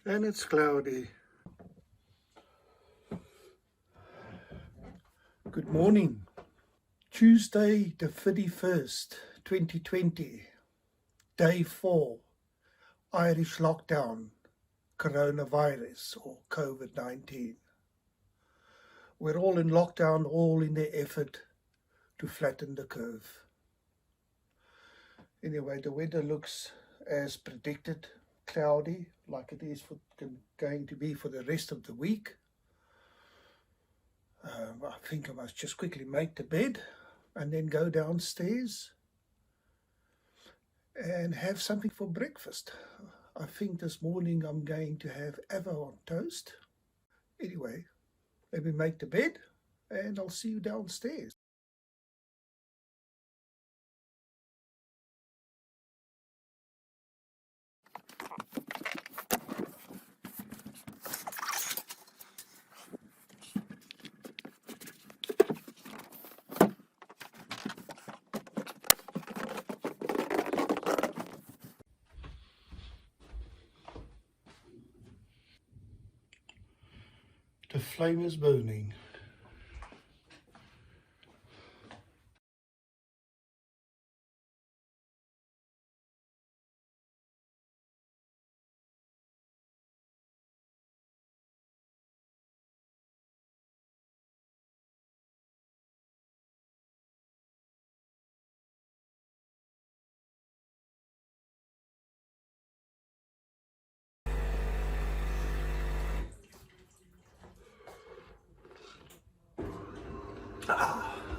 and it's cloudy. Good morning. Tuesday the 31st, 2020, day 4, Irish lockdown, coronavirus or COVID-19. We're all in lockdown, all in the effort to flatten the curve. Anyway, the weather looks as predicted, cloudy, like it is going to be for the rest of the week. I think I must just quickly make the bed and then go downstairs and have something for breakfast. I think this morning I'm going to have avocado on toast. Anyway, let me make the bed and I'll see you downstairs. The flame is burning.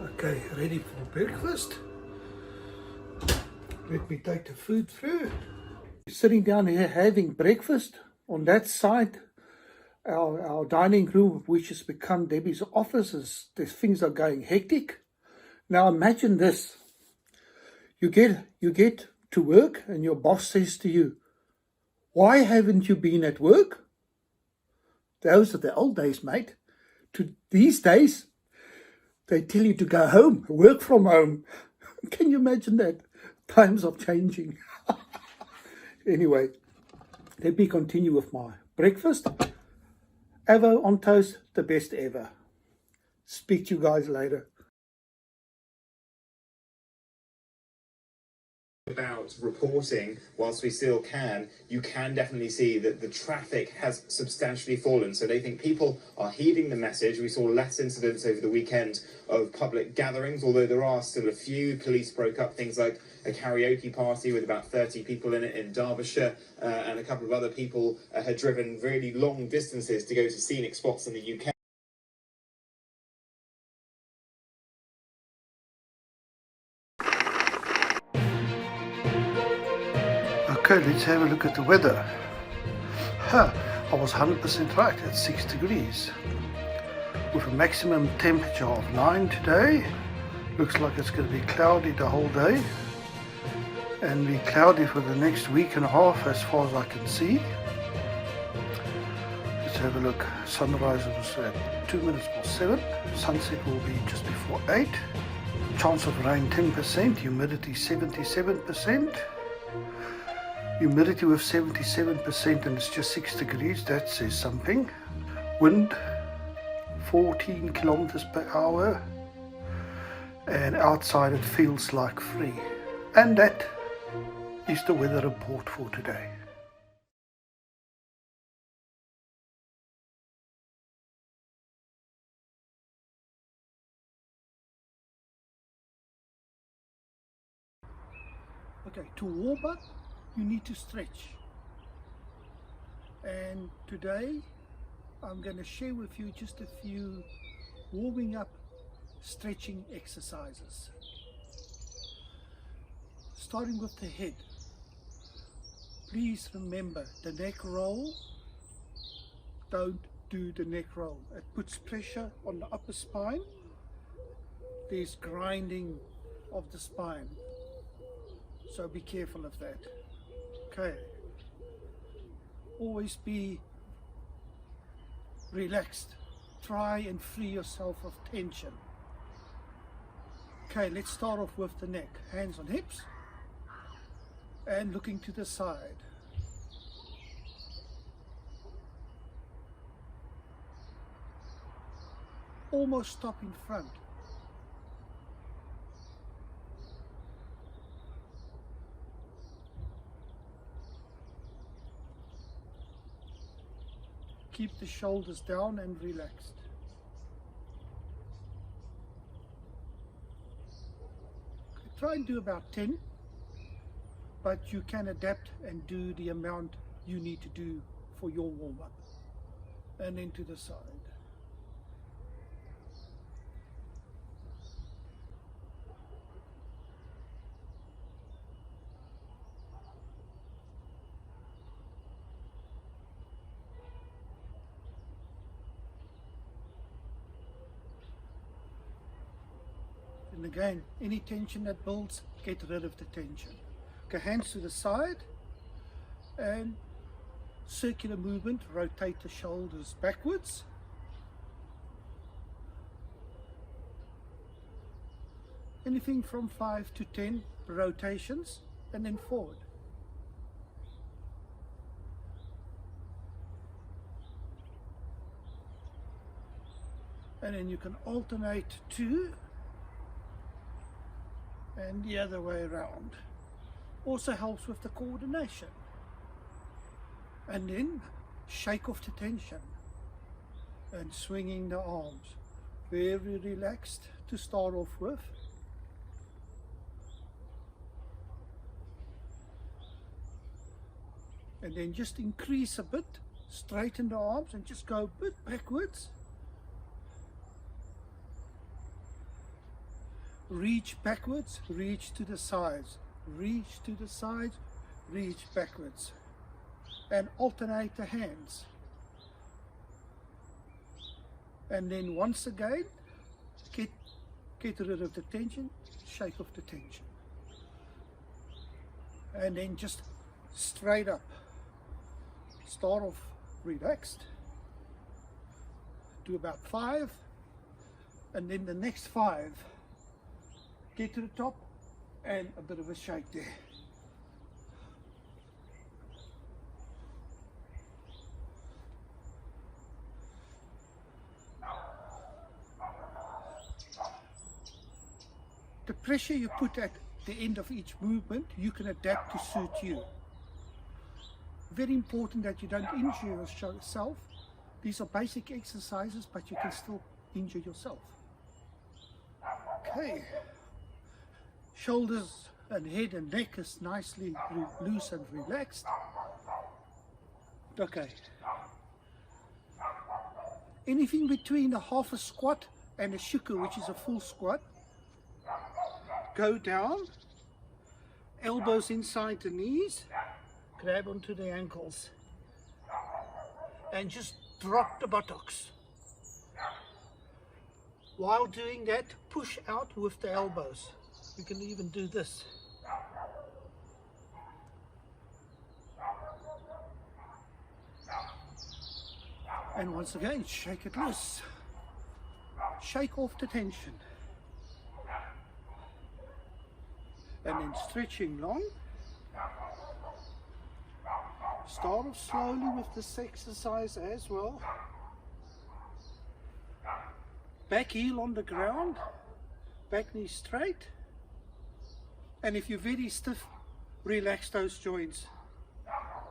Okay, ready for breakfast. Let me take the food through. Sitting down here having breakfast. On that side, our dining room, which has become Debbie's office, things are going hectic. Now imagine this. You get to work and your boss says to you, "Why haven't you been at work?" Those are the old days, mate. These days, they tell you to go home, work from home. Can you imagine that? Times are changing. Anyway, let me continue with my breakfast. Avocado on toast, the best ever. Speak to you guys later. About reporting, whilst we still can, you can definitely see that the traffic has substantially fallen. So they think people are heeding the message. We saw less incidents over the weekend of public gatherings, although there are still a few. Police broke up things like a karaoke party with about 30 people in it in Derbyshire, and a couple of other people had driven really long distances to go to scenic spots in the UK. Okay, let's have a look at the weather. I was 100% right at 6 degrees. With a maximum temperature of 9 today. Looks like it's going to be cloudy the whole day. And be cloudy for the next week and a half as far as I can see. Let's have a look. Sunrise was at 2 minutes past 7. Sunset will be just before 8. Chance of rain 10%. Humidity 77%. Humidity with 77% and it's just 6 degrees, that says something. Wind 14 kilometers per hour and outside it feels like free. And that is the weather report for today. Okay, to warm up you need to stretch, and today I'm going to share with you just a few warming up stretching exercises. Starting with the head, please remember the neck roll. Don't do the neck roll, it puts pressure on the upper spine. There's grinding of the spine, so be careful of that. Okay, always be relaxed. Try and free yourself of tension. Okay, let's start off with the neck. Hands on hips and looking to the side. almost stop in front. Keep the shoulders down and relaxed. Try and do about 10, but you can adapt and do the amount you need to do for your warm-up. And then to the side. And again, any tension that builds, get rid of the tension. Okay, hands to the side and circular movement, rotate the shoulders backwards. Anything from 5 to 10 rotations and then forward. And then you can alternate 2 and the other way around. Also helps with the coordination. And then shake off the tension and swinging the arms. Very relaxed to start off with. And then just increase a bit, straighten the arms and just go a bit backwards. Reach backwards, reach to the sides, reach to the sides, reach backwards. And alternate the hands. And then once again, get rid of the tension, shake off the tension. And then just straight up. Start off relaxed. Do about 5. And then the next 5. Get to the top and a bit of a shake there. The pressure you put at the end of each movement, you can adapt to suit you. Very important that you don't injure yourself. These are basic exercises, but you can still injure yourself. Okay. Shoulders and head and neck is nicely loose and relaxed. Okay. Anything between a half a squat and a shuku, which is a full squat. Go down, elbows inside the knees, grab onto the ankles, and just drop the buttocks. While doing that, push out with the elbows. You can even do this. And once again, shake it loose. Shake off the tension. And then stretching long. Start off slowly with this exercise as well. Back heel on the ground, back knee straight. And if you're very stiff, relax those joints.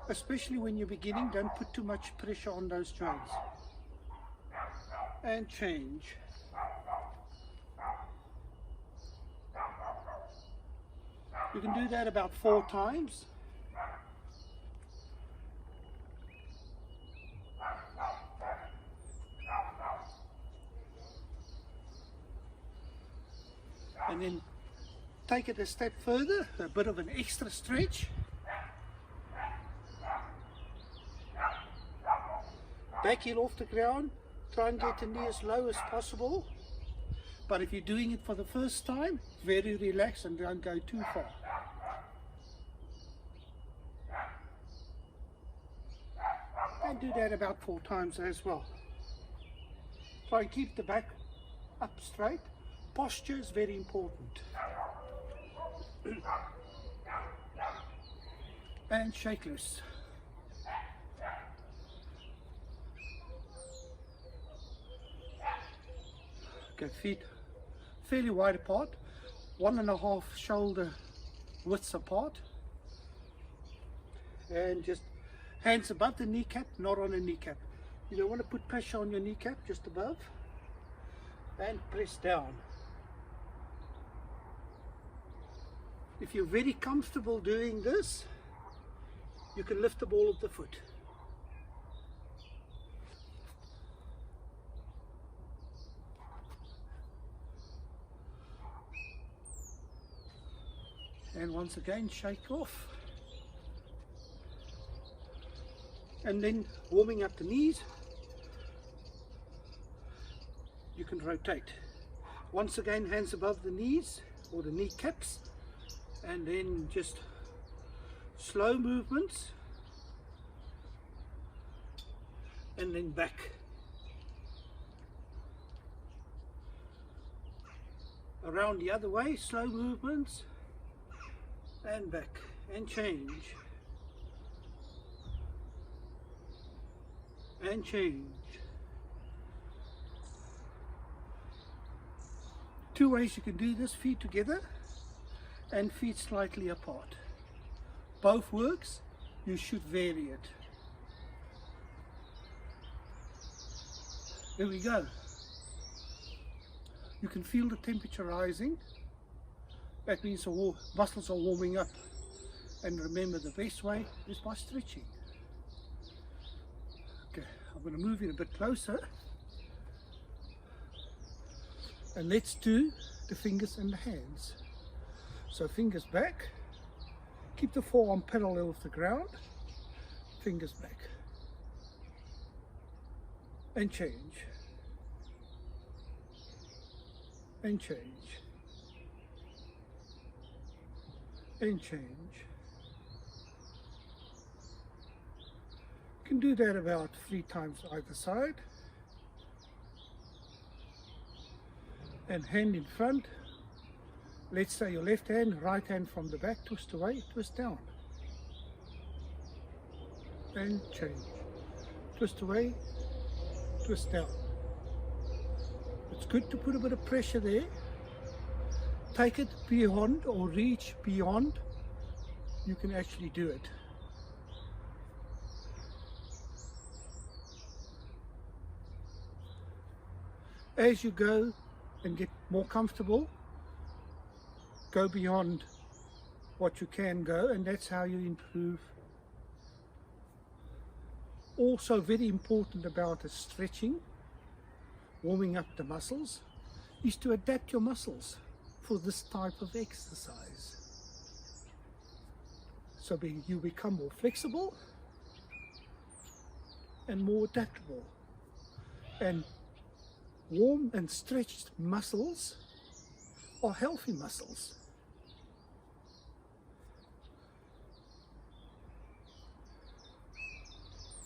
Especially when you're beginning, don't put too much pressure on those joints. And change. You can do that about 4 times. And then take it a step further, a bit of an extra stretch. Back heel off the ground, try and get the knee as low as possible. But if you're doing it for the first time, very relaxed and don't go too far. And do that about 4 times as well. Try and keep the back up straight. Posture is very important. And shake loose. Okay, feet fairly wide apart, 1.5 shoulder widths apart, and just hands above the kneecap, not on the kneecap. You don't want to put pressure on your kneecap, just above, and press down. If you're very comfortable doing this, you can lift the ball of the foot. And once again, shake off. And then warming up the knees, you can rotate. Once again, hands above the knees or the kneecaps, and then just slow movements, and then back. Around the other way, slow movements, and back, and change, and change. Two ways you can do this: feet together and feet slightly apart. Both works. You should vary it. There we go. You can feel the temperature rising. That means the muscles are warming up. And remember, the best way is by stretching. Okay, I'm going to move in a bit closer. And let's do the fingers and the hands. So fingers back, keep the forearm parallel with the ground, fingers back, and change, and change, and change. You can do that about 3 times either side. And hand in front. Let's say your left hand, right hand from the back, twist away, twist down. And change. Twist away, twist down. It's good to put a bit of pressure there. Take it beyond or reach beyond. You can actually do it. As you go and get more comfortable, go beyond what you can go, and that's how you improve. Also very important about the stretching, warming up the muscles, is to adapt your muscles for this type of exercise. So you become more flexible and more adaptable. And warm and stretched muscles are healthy muscles.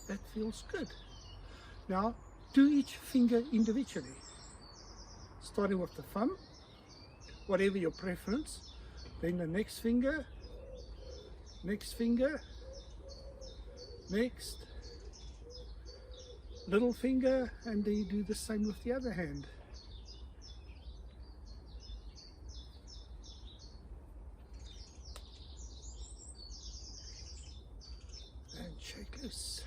That feels good. Now do each finger individually, starting with the thumb, whatever your preference, then the next finger, next, little finger, and then you do the same with the other hand. And shake loose.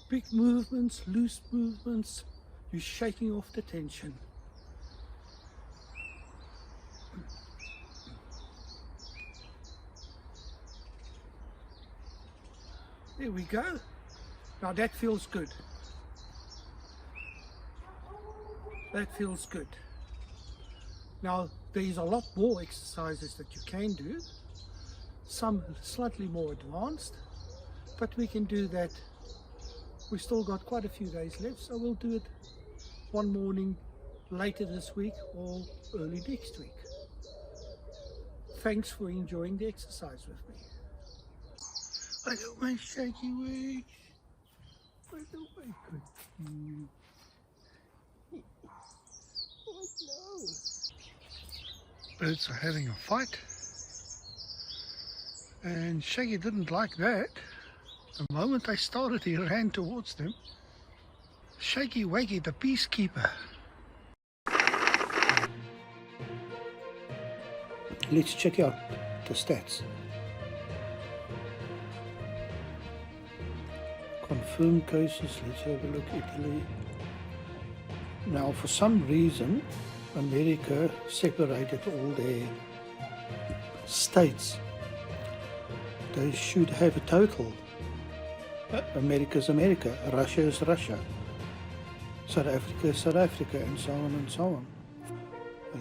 Big movements, loose movements, you're shaking off the tension. There we go. Now that feels good. That feels good. Now there's a lot more exercises that you can do. Some slightly more advanced, but we can do that. We've still got quite a few days left, so we'll do it one morning later this week or early next week. Thanks for enjoying the exercise with me. I don't want shaky weights. I don't want good. Oh no. Birds are having a fight. And Shaggy didn't like that. The moment I started, he ran towards them. Shaky Wakey, the peacekeeper. Let's check out the stats. Confirmed cases, let's have a look. Italy. Now, for some reason, America separated all their states. They should have a total. America's America, Russia is Russia, South Africa is South Africa, and so on and so on.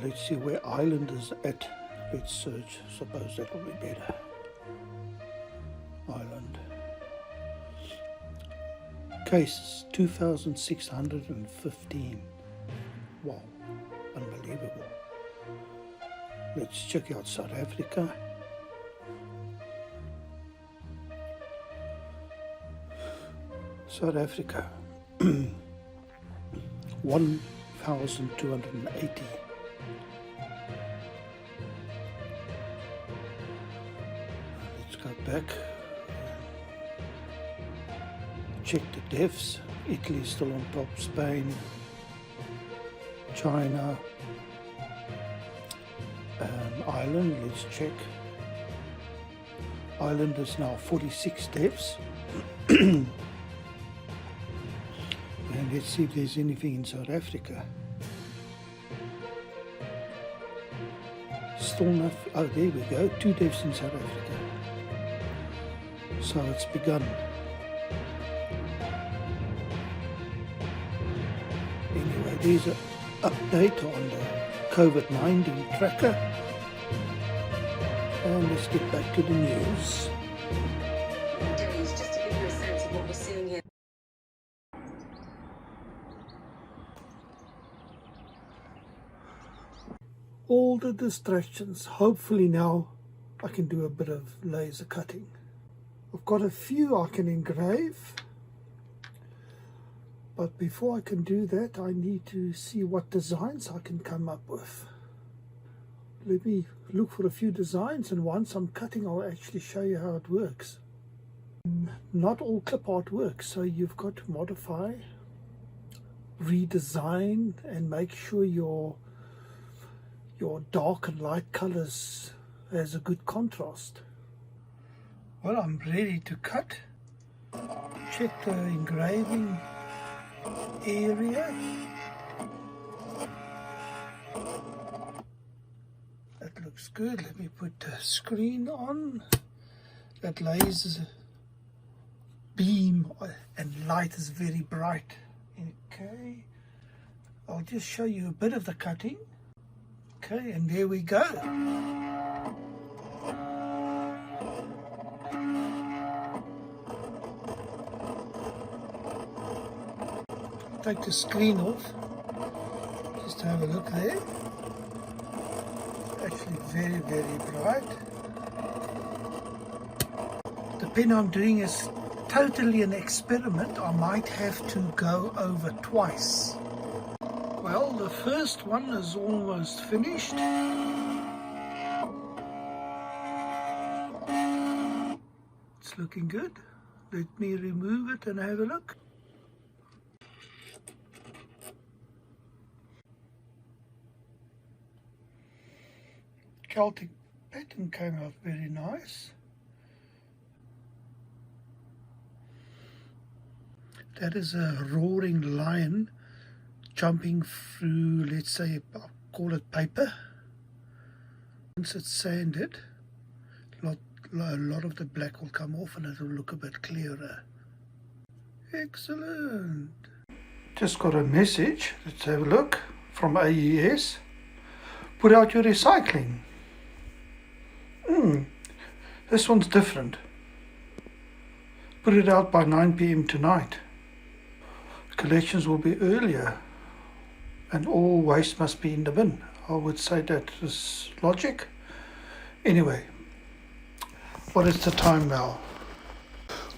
Let's see where Ireland is at. Let's search. Suppose that will be better. Ireland. Cases 2,615. Wow, unbelievable. Let's check out South Africa. South Africa, 1,280. Let's go back. Check the deaths. Italy is still on top. Spain, China, Ireland. Let's check. Ireland is now 46 deaths. And let's see if there's anything in South Africa. Still not. Oh, there we go. 2 deaths in South Africa. So it's begun. Anyway, there's an update on the COVID-19 tracker. And let's get back to the news. Days, just to give you a sense of what we're seeing here. All the distractions. Hopefully now I can do a bit of laser cutting. I've got a few I can engrave, but before I can do that I need to see what designs I can come up with. Let me look for a few designs, and once I'm cutting I'll actually show you how it works. Not all clip art works, so you've got to modify, redesign, and make sure your dark and light colors has a good contrast. Well, I'm ready to cut. Check the engraving area. That looks good. Let me put the screen on. That laser beam and light is very bright. Okay, I'll just show you a bit of the cutting. Okay, and there we go. Take the screen off, just to have a look there. Actually very, very bright. The pen I'm doing is totally an experiment. I might have to go over twice. Well, the first one is almost finished. It's looking good. Let me remove it and have a look. Celtic pattern came out very nice. That is a roaring lion jumping through, let's say, I'll call it paper. Once it's sanded, a lot of the black will come off and it will look a bit clearer. Excellent. Just got a message, let's have a look, from AES. Put out your recycling. This one's different. Put it out by 9 p.m. tonight. Collections will be earlier. And all waste must be in the bin. I would say that is logic. Anyway, what is the time now?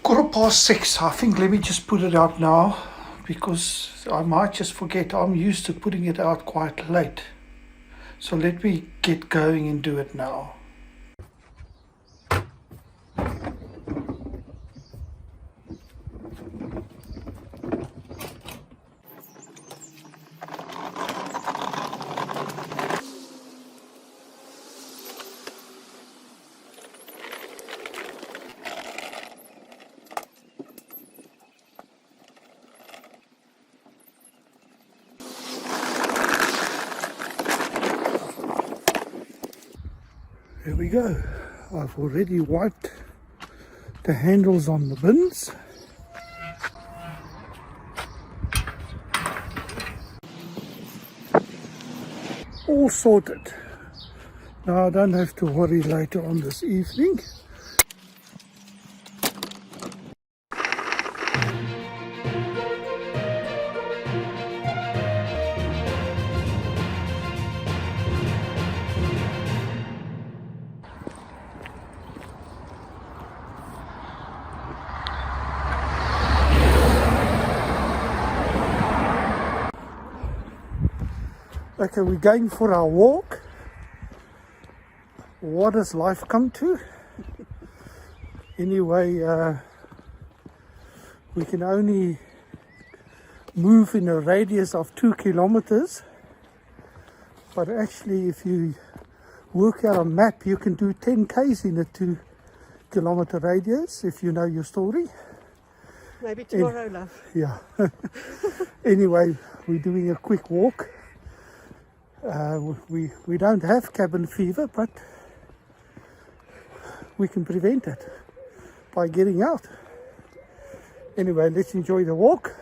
6:15. I think let me just put it out now, because I might just forget. I'm used to putting it out quite late. So let me get going and do it now. we go. I've already wiped the handles on the bins. All sorted. Now I don't have to worry later on this evening. Okay, we're going for our walk. What does life come to? Anyway, we can only move in a radius of 2 kilometers. But actually, if you work out a map, you can do 10 k's in a 2 kilometer radius, if you know your story. Maybe tomorrow, love. Yeah. Anyway, we're doing a quick walk. We don't have cabin fever, but we can prevent it by getting out. Anyway, let's enjoy the walk.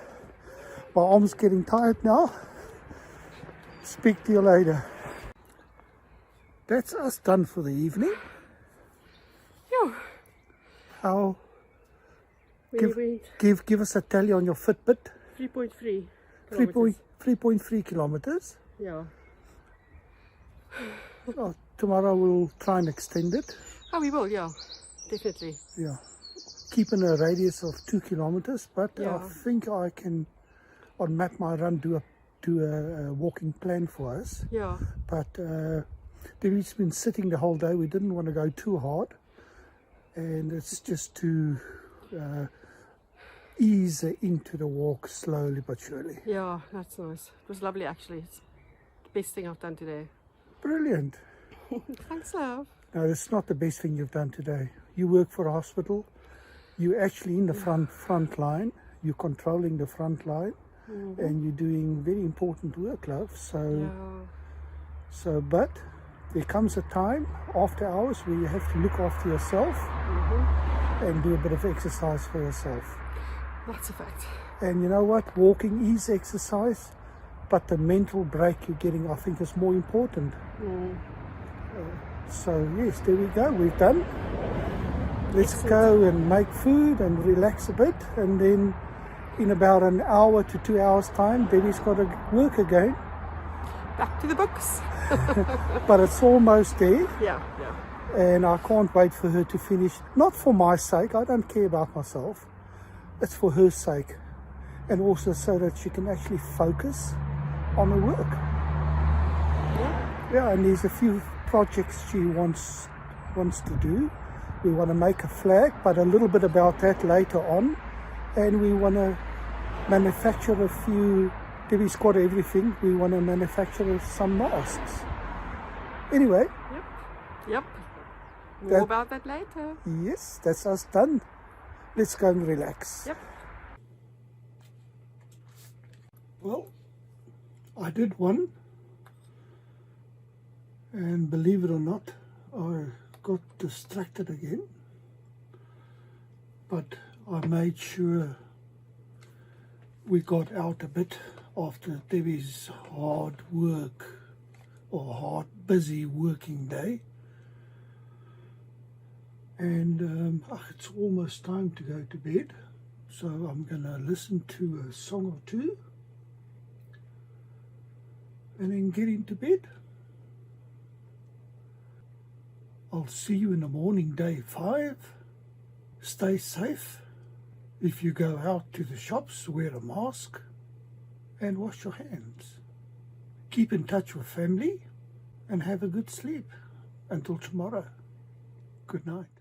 My arm's getting tired now. Speak to you later. That's us done for the evening. Yeah. How? We went Give us a tally on your Fitbit. 3.3 kilometers. 3.3 kilometers. Yeah. Oh, tomorrow we'll try and extend it. Oh, we will, yeah. Definitely. Yeah. Keeping a radius of 2 kilometers, but Yeah. I think I can, on Map My Run, do a walking plan for us. Yeah. But Debbie's been sitting the whole day. We didn't want to go too hard, and it's just to ease her into the walk slowly but surely. Yeah, that's nice. It was lovely, actually. It's the best thing I've done today. Brilliant. Thanks, love. No, it's not the best thing you've done today. You work for a hospital. You're actually in the front line. You're controlling the front line, and you're doing very important work, love. Yeah. But there comes a time after hours where you have to look after yourself and do a bit of exercise for yourself. That's a fact. And you know what? Walking is exercise, but the mental break you're getting, I think, is more important. So yes, there we go. We've done. Let's go and make food and relax a bit, and then in about an hour to 2 hours time, Debbie's got to work again. Back to the books. But it's almost there, Yeah, yeah. and I can't wait for her to finish. Not for my sake, I don't care about myself. It's for her sake, and also so that she can actually focus on her work. Yeah, and there's a few projects she wants to do. We want to make a flag, but a little bit about that later on. And we want to manufacture a few. Debbie's got everything. We want to manufacture some masks. Anyway. Yep. More about that later. Yes, that's us done. Let's go and relax. Yep. Well, I did one. And believe it or not, I got distracted again. But I made sure we got out a bit after Debbie's hard work or busy working day. And it's almost time to go to bed. So I'm going to listen to a song or two and then get into bed. I'll see you in the morning, day 5. Stay safe. If you go out to the shops, wear a mask and wash your hands. Keep in touch with family and have a good sleep. Until tomorrow, good night.